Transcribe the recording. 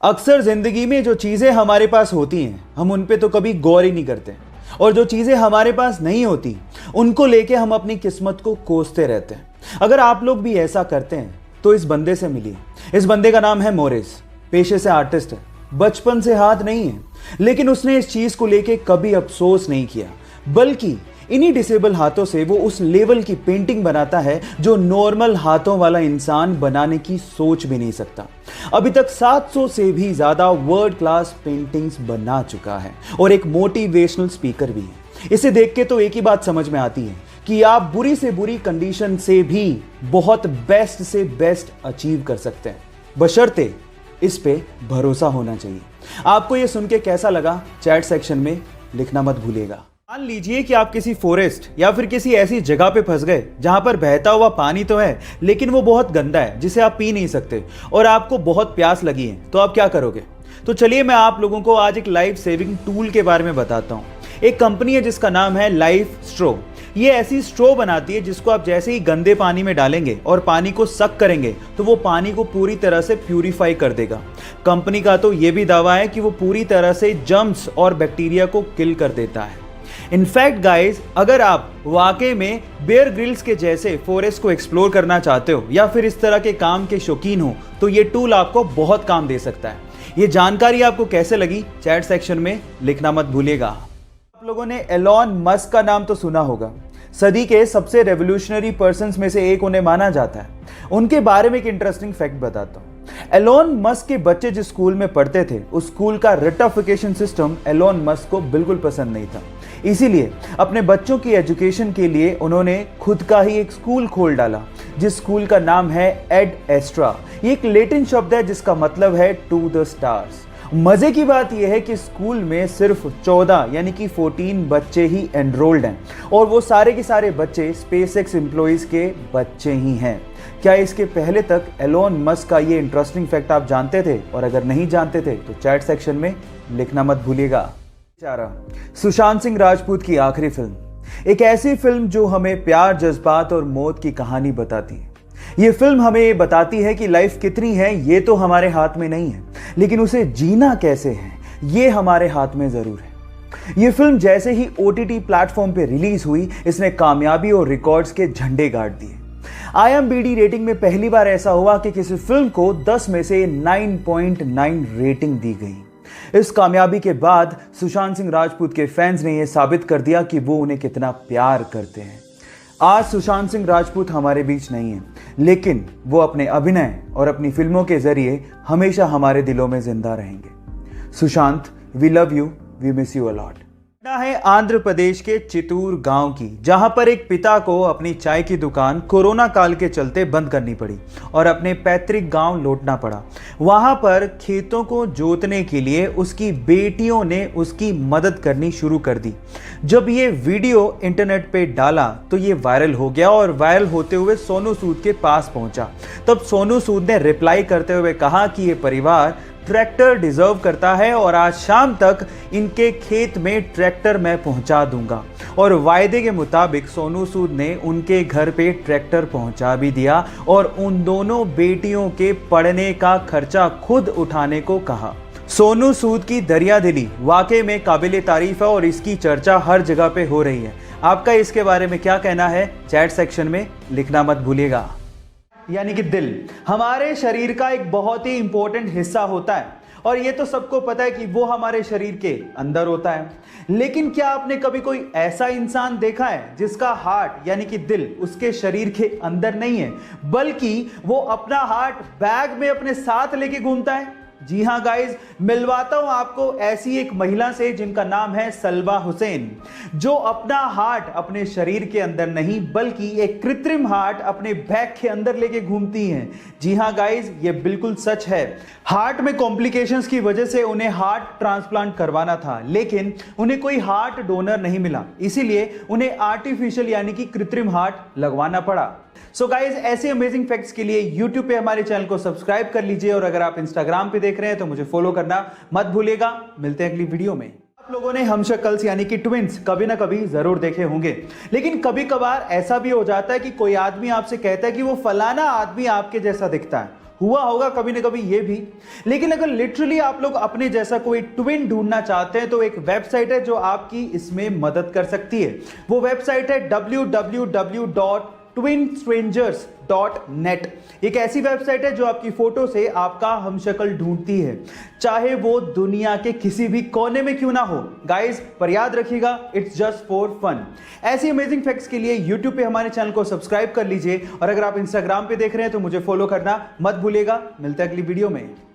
अक्सर जिंदगी में जो चीज़ें हमारे पास होती हैं हम उन पे तो कभी गौर ही नहीं करते, और जो चीज़ें हमारे पास नहीं होती उनको लेके हम अपनी किस्मत को कोसते रहते हैं। अगर आप लोग भी ऐसा करते हैं तो इस बंदे से मिलिए। इस बंदे का नाम है मोरिस, पेशे से आर्टिस्ट है, बचपन से हाथ नहीं है, लेकिन उसने इस चीज़ को लेके कभी अफसोस नहीं किया, बल्कि इन्हीं डिसेबल हाथों से वो उस लेवल की पेंटिंग बनाता है जो नॉर्मल हाथों वाला इंसान बनाने की सोच भी नहीं सकता। अभी तक 700 से भी ज्यादा वर्ल्ड क्लास पेंटिंग्स बना चुका है और एक मोटिवेशनल स्पीकर भी है। इसे देख के तो एक ही बात समझ में आती है कि आप बुरी से बुरी कंडीशन से भी बहुत बेस्ट से बेस्ट अचीव कर सकते हैं, बशर्ते इस पे भरोसा होना चाहिए। आपको ये सुन के कैसा लगा चैट सेक्शन में लिखना मत भूलिएगा। मान लीजिए कि आप किसी फॉरेस्ट या फिर किसी ऐसी जगह पे फंस गए जहां पर बहता हुआ पानी तो है लेकिन वो बहुत गंदा है जिसे आप पी नहीं सकते, और आपको बहुत प्यास लगी है, तो आप क्या करोगे? तो चलिए मैं आप लोगों को आज एक लाइफ सेविंग टूल के बारे में बताता हूँ। एक कंपनी है जिसका नाम है लाइफ स्ट्रो। ये ऐसी स्ट्रो बनाती है जिसको आप जैसे ही गंदे पानी में डालेंगे और पानी को सक करेंगे तो वो पानी को पूरी तरह से प्यूरिफाई कर देगा। कंपनी का तो ये भी दावा है कि वो पूरी तरह से जर्म्स और बैक्टीरिया को किल कर देता है। इनफैक्ट गाइज, अगर आप वाकई में बेयर ग्रिल्स के जैसे फॉरेस्ट को एक्सप्लोर करना चाहते हो या फिर इस तरह के काम के शौकीन हो तो ये टूल आपको बहुत काम दे सकता है। ये जानकारी आपको कैसे लगी चैट सेक्शन में लिखना मत भूलिएगा। आप लोगों ने एलॉन मस्क का नाम तो सुना होगा। सदी के सबसे रेवोल्यूशनरी पर्सन्स में से एक उन्हें माना जाता है। उनके बारे में एक इंटरेस्टिंग फैक्ट बताता हूँ। एलॉन मस्क के बच्चे जिस स्कूल में पढ़ते थे उस स्कूल का रटिफिकेशन सिस्टम एलॉन मस्क को बिल्कुल पसंद नहीं था। इसीलिए अपने बच्चों की एजुकेशन के लिए उन्होंने खुद का ही एक स्कूल खोल डाला जिस स्कूल का नाम है एड एस्ट्रा। ये एक लैटिन शब्द है जिसका मतलब है टू द स्टार्स। मजे की बात यह है कि स्कूल में सिर्फ 14 यानी कि 14 बच्चे ही एनरोल्ड हैं, और वो सारे के सारे बच्चे स्पेसएक्स एम्प्लॉइज के बच्चे ही हैं। क्या इसके पहले तक एलॉन मस्क का ये इंटरेस्टिंग फैक्ट आप जानते थे? और अगर नहीं जानते थे तो चैट सेक्शन में लिखना मत भूलिएगा। सुशांत सिंह राजपूत की आखिरी फिल्म, एक ऐसी फिल्म जो हमें प्यार, जज्बात और मौत की कहानी बताती है। ये फिल्म हमें ये बताती है कि लाइफ कितनी है ये तो हमारे हाथ में नहीं है, लेकिन उसे जीना कैसे है ये हमारे हाथ में जरूर है। ये फिल्म जैसे ही OTT प्लेटफॉर्म पे रिलीज हुई इसने कामयाबी और रिकॉर्ड्स के झंडे गाड़ दिए। IMDb रेटिंग में पहली बार ऐसा हुआ कि किसी फिल्म को 10 में से 9.9 रेटिंग दी गई। इस कामयाबी के बाद सुशांत सिंह राजपूत के फैंस ने यह साबित कर दिया कि वो उन्हें कितना प्यार करते हैं। आज सुशांत सिंह राजपूत हमारे बीच नहीं है, लेकिन वो अपने अभिनय और अपनी फिल्मों के जरिए हमेशा हमारे दिलों में जिंदा रहेंगे। Sushant, we love you, we miss you a lot. है आंध्र प्रदेश के चितूर गांव की, जहां पर एक पिता को अपनी चाय की दुकान कोरोना काल के चलते बंद करनी पड़ी और अपने पैतृक गांव लौटना पड़ा। वहां पर खेतों को जोतने के लिए उसकी बेटियों ने उसकी मदद करनी शुरू कर दी। जब ये वीडियो इंटरनेट पे डाला तो ये वायरल हो गया, और वायरल होते हुए सोनू सूद के पास पहुंचा। तब सोनू सूद ने रिप्लाई करते हुए कहा कि ये परिवार ट्रैक्टर डिजर्व करता है और आज शाम तक इनके खेत में ट्रैक्टर मैं पहुंचा दूंगा। और वायदे के मुताबिक सोनू सूद ने उनके घर पे ट्रैक्टर पहुंचा भी दिया और उन दोनों बेटियों के पढ़ने का खर्चा खुद उठाने को कहा। सोनू सूद की दरियादिली वाकई में काबिले तारीफ है और इसकी चर्चा हर जगह पे हो रही है। आपका इसके बारे में क्या कहना है चैट सेक्शन में लिखना मत भूलिएगा। यानी कि दिल हमारे शरीर का एक बहुत ही इंपॉर्टेंट हिस्सा होता है, और ये तो सबको पता है कि वो हमारे शरीर के अंदर होता है। लेकिन क्या आपने कभी कोई ऐसा इंसान देखा है जिसका हार्ट यानी कि दिल उसके शरीर के अंदर नहीं है, बल्कि वो अपना हार्ट बैग में अपने साथ लेके घूमता है? जी हाँ गाइज, मिलवाता हूं आपको ऐसी एक महिला से जिनका नाम है सलवा हुसैन, जो अपना हार्ट अपने शरीर के अंदर नहीं बल्कि एक कृत्रिम हार्ट अपने बैग के अंदर लेके घूमती हैं। जी हाँ गाइज, ये बिल्कुल सच है। हार्ट में कॉम्प्लिकेशंस की वजह से उन्हें हार्ट ट्रांसप्लांट करवाना था, लेकिन उन्हें कोई हार्ट डोनर नहीं मिला, इसीलिए उन्हें आर्टिफिशियल यानी कि कृत्रिम हार्ट लगवाना पड़ा। सो गाइज, ऐसे अमेजिंग फैक्ट्स के लिए यूट्यूब पे हमारे चैनल को सब्सक्राइब कर लीजिए, और अगर आप इंस्टाग्राम पे देख रहे हैं तो मुझे फॉलो करना मत भूलिएगा। मिलते हैं अगली वीडियो में। आप लोगों ने हमशक्ल्स यानी कि ट्विंस कभी ना कभी जरूर देखे होंगे, लेकिन कभी कभार ऐसा भी हो जाता है कि कोई आदमी आपसे कहता है कि वो फलाना आदमी आपके जैसा दिखता है, हुआ होगा कभी ना कभी ये भी। लेकिन अगर लिटरली आप लोग अपने जैसा कोई ट्विन ढूंढना चाहते हैं तो एक वेबसाइट है जो आपकी इसमें मदद कर सकती है। वो वेबसाइट है www.twinstrangers.net। एक ऐसी वेबसाइट है जो आपकी फोटो से आपका हमशक्ल ढूंढती है, चाहे वो दुनिया के किसी भी कोने में क्यों ना हो। गाइस, पर याद रखिएगा, इट्स जस्ट फॉर फन। ऐसी अमेजिंग फैक्ट्स के लिए यूट्यूब पे हमारे चैनल को सब्सक्राइब कर लीजिए, और अगर आप इंस्टाग्राम पे देख रहे हैं तो मुझे फॉलो करना मत भूलिएगा। मिलते हैं अगली वीडियो में।